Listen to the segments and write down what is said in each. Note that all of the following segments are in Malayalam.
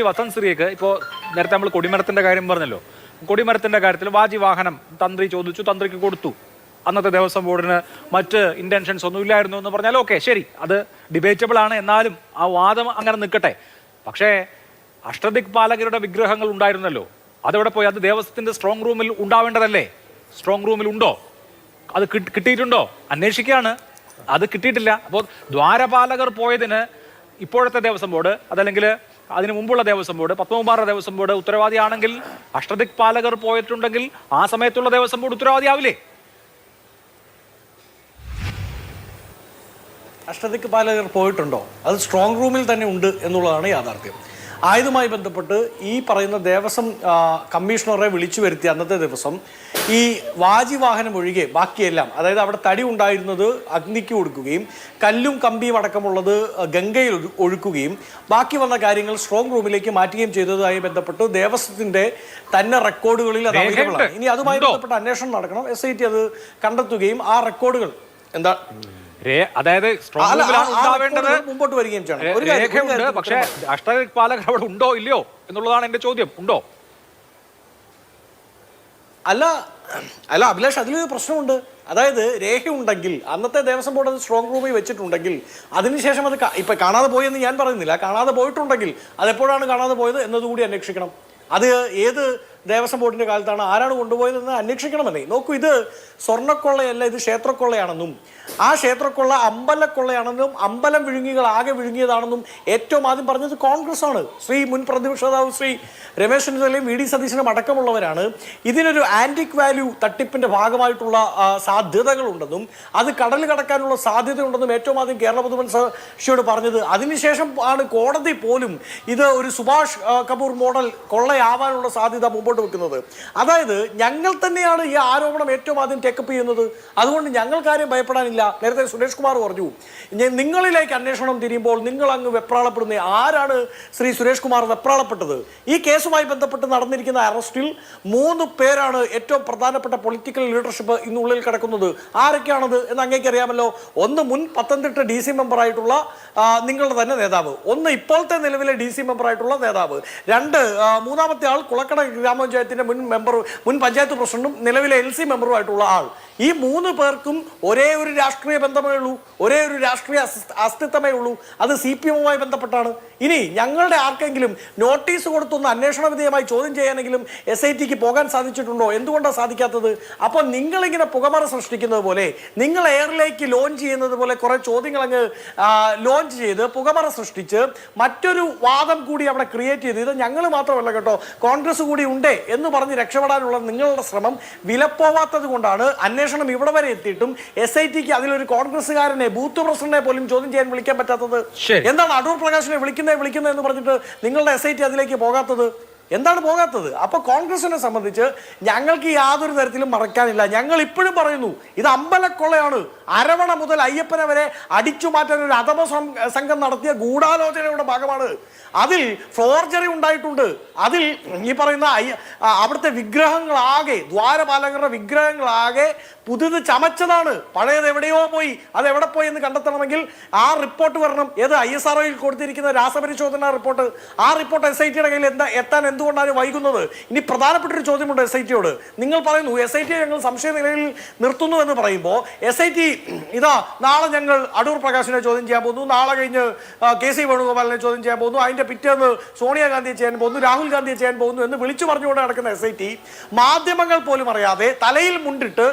വസന്ത് സിറിയക്ക് ഇപ്പോൾ നേരത്തെ നമ്മൾ കൊടിമരത്തിന്റെ കാര്യം പറഞ്ഞല്ലോ. കൊടിമരത്തിന്റെ കാര്യത്തിൽ വാജി വാഹനം തന്ത്രി ചോദിച്ചു, തന്ത്രിക്ക് കൊടുത്തു. അന്നത്തെ ദേവസ്വം ബോർഡിന് മറ്റ് ഇന്റൻഷൻസ് ഒന്നും ഇല്ലായിരുന്നു എന്ന് പറഞ്ഞാൽ ഓക്കെ, ശരി, അത് ഡിബേറ്റബിൾ ആണ്. എന്നാലും ആ വാദം അങ്ങനെ നിൽക്കട്ടെ. പക്ഷേ അഷ്ടദിക്പാലകരുടെ വിഗ്രഹങ്ങൾ ഉണ്ടായിരുന്നല്ലോ, അതെവിടെ പോയി? അത് ദേവസ്വത്തിന്റെ സ്ട്രോങ് റൂമിൽ ഉണ്ടാവേണ്ടതല്ലേ? സ്ട്രോങ് റൂമിൽ ഉണ്ടോ? അത് കിട്ടിയിട്ടുണ്ടോ? അന്വേഷിക്കുകയാണ്. അത് കിട്ടിയിട്ടില്ല. അപ്പോൾ ദ്വാരപാലകർ പോയതിന് ഇപ്പോഴത്തെ ദേവസ്വം ബോർഡ്, അതല്ലെങ്കിൽ അതിനു മുമ്പുള്ള ദേവസ്വം ബോർഡ്, പത്മകുമാറിന്റെ ദേവസ്വം ബോർഡ് ഉത്തരവാദിയാണെങ്കിൽ, അഷ്ടദിക്പാലകർ പോയിട്ടുണ്ടെങ്കിൽ ആ സമയത്തുള്ള ദേവസ്വം ബോർഡ് ഉത്തരവാദിയാവില്ലേ? അഷ്ടദിക്പാലകർ പോയിട്ടുണ്ടോ? അത് സ്ട്രോങ് റൂമിൽ തന്നെ ഉണ്ട് എന്നുള്ളതാണ് യാഥാർത്ഥ്യം. ആയതുമായി ബന്ധപ്പെട്ട് ഈ പറയുന്ന ദേവസ്വം കമ്മീഷണറെ വിളിച്ചു വരുത്തി അന്നത്തെ ദിവസം ഈ വാജി വാഹനം ഒഴികെ ബാക്കിയെല്ലാം, അതായത് അവിടെ തടി ഉണ്ടായിരുന്നത് അഗ്നിക്ക് കൊടുക്കുകയും കല്ലും കമ്പിയും അടക്കമുള്ളത് ഗംഗയിൽ ഒഴുക്കുകയും ബാക്കി വന്ന കാര്യങ്ങൾ സ്ട്രോങ് റൂമിലേക്ക് മാറ്റുകയും ചെയ്തതുമായി ബന്ധപ്പെട്ട് ദേവസ്വത്തിന്റെ തന്നെ റെക്കോർഡുകളിൽ അത് അവൈലബിൾ ആണ്. ഇനി അതുമായി ബന്ധപ്പെട്ട് അന്വേഷണം നടക്കണം. SIT അത് കണ്ടെത്തുകയും ആ റെക്കോർഡുകൾ എന്താ, അതായത് മുമ്പോട്ട് വരികയും ചെയ്യണം. പക്ഷേ അഷ്ടദിക്പാലകർ അവിടെ ഉണ്ടോ ഇല്ലയോ എന്നുള്ളതാണ് എന്റെ ചോദ്യം. ഉണ്ടോ? അല്ല അഭിലാഷ്, അതിലൊരു പ്രശ്നമുണ്ട്. അതായത് രേഖയുണ്ടെങ്കിൽ, അന്നത്തെ ദേവസ്വം ബോർഡ് അത് സ്ട്രോങ് റൂമിൽ വെച്ചിട്ടുണ്ടെങ്കിൽ, അതിനുശേഷം അത് ഇപ്പൊ കാണാതെ പോയെന്ന് ഞാൻ പറയുന്നില്ല, കാണാതെ പോയിട്ടുണ്ടെങ്കിൽ അതെപ്പോഴാണ് കാണാതെ പോയത് എന്നതുകൂടി അന്വേഷിക്കണം. അത് ഏത് ദേവസ്വം ബോർഡിന്റെ കാലത്താണ്, ആരാണ് കൊണ്ടുപോയതെന്ന് അന്വേഷിക്കണമെന്നേ. നോക്കൂ, ഇത് സ്വർണ്ണക്കൊള്ളയല്ല, ഇത് ക്ഷേത്രക്കൊള്ളയാണെന്നും ആ ക്ഷേത്രക്കൊള്ള അമ്പലക്കൊള്ളയാണെന്നും അമ്പലം വിഴുങ്ങികൾ ആകെ വിഴുങ്ങിയതാണെന്നും ഏറ്റവും ആദ്യം പറഞ്ഞത് കോൺഗ്രസ് ആണ്. മുൻ പ്രതിപക്ഷ നേതാവ് ശ്രീ രമേശ് ചെന്നിത്തലയും VD സതീശനും അടക്കമുള്ളവരാണ് ഇതിനൊരു ആന്റിക് വാല്യൂ തട്ടിപ്പിന്റെ ഭാഗമായിട്ടുള്ള സാധ്യതകളുണ്ടെന്നും അത് കടൽ കടക്കാനുള്ള സാധ്യതയുണ്ടെന്നും ഏറ്റവും ആദ്യം കേരള പൊതുമനസാക്ഷിയോട് പറഞ്ഞത്. അതിനുശേഷം ആണ് കോടതി പോലും ഇത് ഒരു സുഭാഷ് കപൂർ മോഡൽ കൊള്ളയാവാനുള്ള സാധ്യത മുമ്പോട്ട് വെക്കുന്നത്. അതായത് ഞങ്ങൾ തന്നെയാണ് ഈ ആരോപണം ഏറ്റവും ആദ്യം ടേക്കപ്പ് ചെയ്യുന്നത്. അതുകൊണ്ട് ഞങ്ങൾക്ക് ആരെയും ഭയപ്പെടാനില്ല. നേരത്തെ സുരേഷ് കുമാർ പറഞ്ഞു, നിങ്ങളിലേക്ക് അന്വേഷണം തിരിയുമ്പോൾ നിങ്ങൾ അങ്ങ് വെപ്രാളപ്പെടുന്ന ആരാണ്? ശ്രീ സുരേഷ് കുമാർ വെപ്രാളപ്പെട്ടത്. ഈ കേസുമായി ബന്ധപ്പെട്ട് നടന്നിരിക്കുന്ന അറസ്റ്റിൽ 3 പേരാണ് ഏറ്റവും പ്രധാനപ്പെട്ട പൊളിറ്റിക്കൽ ലീഡർഷിപ്പ് ഇന്നുള്ളിൽ കിടക്കുന്നത്. ആരൊക്കെയാണത് എന്ന് അങ്ങേക്ക് അറിയാമല്ലോ. ഒന്ന് മുൻ പത്തനംതിട്ട DC മെമ്പറായിട്ടുള്ള നിങ്ങളുടെ തന്നെ നേതാവ്, ഒന്ന് ഇപ്പോഴത്തെ നിലവിലെ DC മെമ്പറായിട്ടുള്ള നേതാവ്, മൂന്നാമത്തെ ആൾ കുളക്കട ഗ്രാമപഞ്ചായത്തിന്റെ മുൻ പഞ്ചായത്ത് പ്രസിഡന്റും നിലവിലെ LC മെമ്പറുമായിട്ടുള്ള ആൾ. ഈ 3 പേർക്കും ഒരേ ഒരു രാഷ്ട്രീയ ബന്ധമേ ഉള്ളൂ, ഒരേ ഒരു രാഷ്ട്രീയ അസ്തിത്വമേ ഉള്ളൂ. അത് CPM-വുമായി ബന്ധപ്പെട്ടാണ്. ഇനി ഞങ്ങളുടെ ആർക്കെങ്കിലും നോട്ടീസ് കൊടുത്തൊന്ന് അന്വേഷണ വിധേയമായി ചോദ്യം ചെയ്യാനെങ്കിലും SITക്ക് പോകാൻ സാധിച്ചിട്ടുണ്ടോ? എന്തുകൊണ്ടാണ് സാധിക്കാത്തത്? അപ്പോൾ നിങ്ങളിങ്ങനെ പുകമറ സൃഷ്ടിക്കുന്നത് പോലെ, നിങ്ങൾ എയറിലേക്ക് ലോഞ്ച് ചെയ്യുന്നത് പോലെ കുറെ ചോദ്യങ്ങൾ അങ്ങ് ലോഞ്ച് ചെയ്ത് പുകമറ സൃഷ്ടിച്ച് മറ്റൊരു വാദം കൂടി അവിടെ ക്രിയേറ്റ് ചെയ്ത്, ഇത് ഞങ്ങൾ മാത്രമല്ല കേട്ടോ, കോൺഗ്രസ് കൂടി ഉണ്ടേ എന്ന് പറഞ്ഞ് രക്ഷപ്പെടാനുള്ള നിങ്ങളുടെ ശ്രമം വിലപ്പോവാത്തത് കൊണ്ടാണ് അന്വേഷണം ഇവിടെ വരെ എത്തിയിട്ടും SITക്ക് അതിലൊരു കോൺഗ്രസ്സുകാരനെ, ബൂത്ത് പ്രസിഡന്റിനെ പോലും ചോദ്യം ചെയ്യാൻ വിളിക്കാൻ പറ്റാത്തത്. എന്താണ് അടൂർ പ്രകാശിനെ വിളിക്കുന്നത് എന്ന് പറഞ്ഞിട്ട് നിങ്ങളുടെ SIT അതിലേക്ക് പോകാത്തത്? എന്താണ് പോകാത്തത്? അപ്പൊ കോൺഗ്രസിനെ സംബന്ധിച്ച് ഞങ്ങൾക്ക് യാതൊരു തരത്തിലും മറക്കാനില്ല. ഞങ്ങൾ ഇപ്പോഴും പറയുന്നു, ഇത് അമ്പലക്കൊള്ളയാണ്. അരവണ മുതൽ അയ്യപ്പനെ വരെ അടിച്ചു മാറ്റാൻ ഒരു അധമ സംഘം നടത്തിയ ഗൂഢാലോചനയുടെ ഭാഗമാണ്. അതിൽ ഫോർജറി ഉണ്ടായിട്ടുണ്ട്. അതിൽ ഈ പറയുന്ന അവിടുത്തെ വിഗ്രഹങ്ങളാകെ, ദ്വാരപാലകരുടെ വിഗ്രഹങ്ങളാകെ പുതിയത് ചമച്ചതാണ്. പഴയത് എവിടെയോ പോയി, അത് എവിടെ പോയി എന്ന് കണ്ടെത്തണമെങ്കിൽ ആ റിപ്പോർട്ട് വരണം. ഏത് ISROയിൽ കൊടുത്തിരിക്കുന്ന രാസപരിശോധന റിപ്പോർട്ട്, ആ റിപ്പോർട്ട് SITയുടെ കയ്യിൽ എത്താൻ എന്തുകൊണ്ടാണ് വൈകുന്നത്? ഇനി പ്രധാനപ്പെട്ട ഒരു ചോദ്യമുണ്ട് SITയോട്. നിങ്ങൾ പറയുന്നു SIT ഞങ്ങൾ സംശയ നിലയിൽ നിർത്തുന്നു എന്ന് പറയുമ്പോൾ, SIT ഇതാ നാളെ ഞങ്ങൾ അടൂർ പ്രകാശിനെ ചോദ്യം ചെയ്യാൻ പോകുന്നു, നാളെ കഴിഞ്ഞ് KC വേണുഗോപാലിനെ ചോദ്യം ചെയ്യാൻ പോകുന്നു, അതിന്റെ പിറ്റേന്ന് സോണിയാഗാന്ധിയെ ചെയ്യാൻ പോകുന്നു, രാഹുൽ ഗാന്ധിയെ ചെയ്യാൻ പോകുന്നു എന്ന് വിളിച്ചു പറഞ്ഞുകൊണ്ട് നടക്കുന്ന SIT മാധ്യമങ്ങൾ പോലും അറിയാതെ തലയിൽ മുണ്ടിട്ട്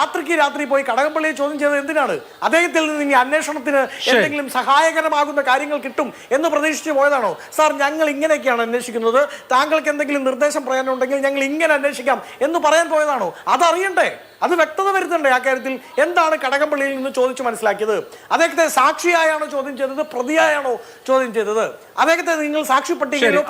രാത്രി പോയി കടകംപള്ളിയെ ചോദ്യം ചെയ്തത് എന്തിനാണ്? അദ്ദേഹത്തിൽ നിന്ന് ഇനി അന്വേഷണത്തിന് എന്തെങ്കിലും സഹായകരമാകുന്ന കാര്യങ്ങൾ കിട്ടും എന്ന് പ്രതീക്ഷിച്ച് പോയതാണോ? സാർ, ഞങ്ങൾ ഇങ്ങനെയൊക്കെയാണ് അന്വേഷിക്കുന്നത്, താങ്കൾക്ക് എന്തെങ്കിലും നിർദ്ദേശം പറയാനുണ്ടെങ്കിൽ ഞങ്ങൾ ഇങ്ങനെ അന്വേഷിക്കാം എന്ന് പറയാൻ പോയതാണോ? അതറിയണ്ടേ, അത് വ്യക്തത വരുത്തണ്ടേ ആ കാര്യത്തിൽ? എന്താണ് കടകംപള്ളിയിൽ നിന്ന് ചോദിച്ചു മനസ്സിലാക്കിയത്? അദ്ദേഹത്തെ സാക്ഷിയായാണോ ചോദ്യം ചെയ്തത്, പ്രതിയായാണോ ചോദ്യം ചെയ്തത്? അദ്ദേഹത്തെ നിങ്ങൾ സാക്ഷി പട്ടികയിലോ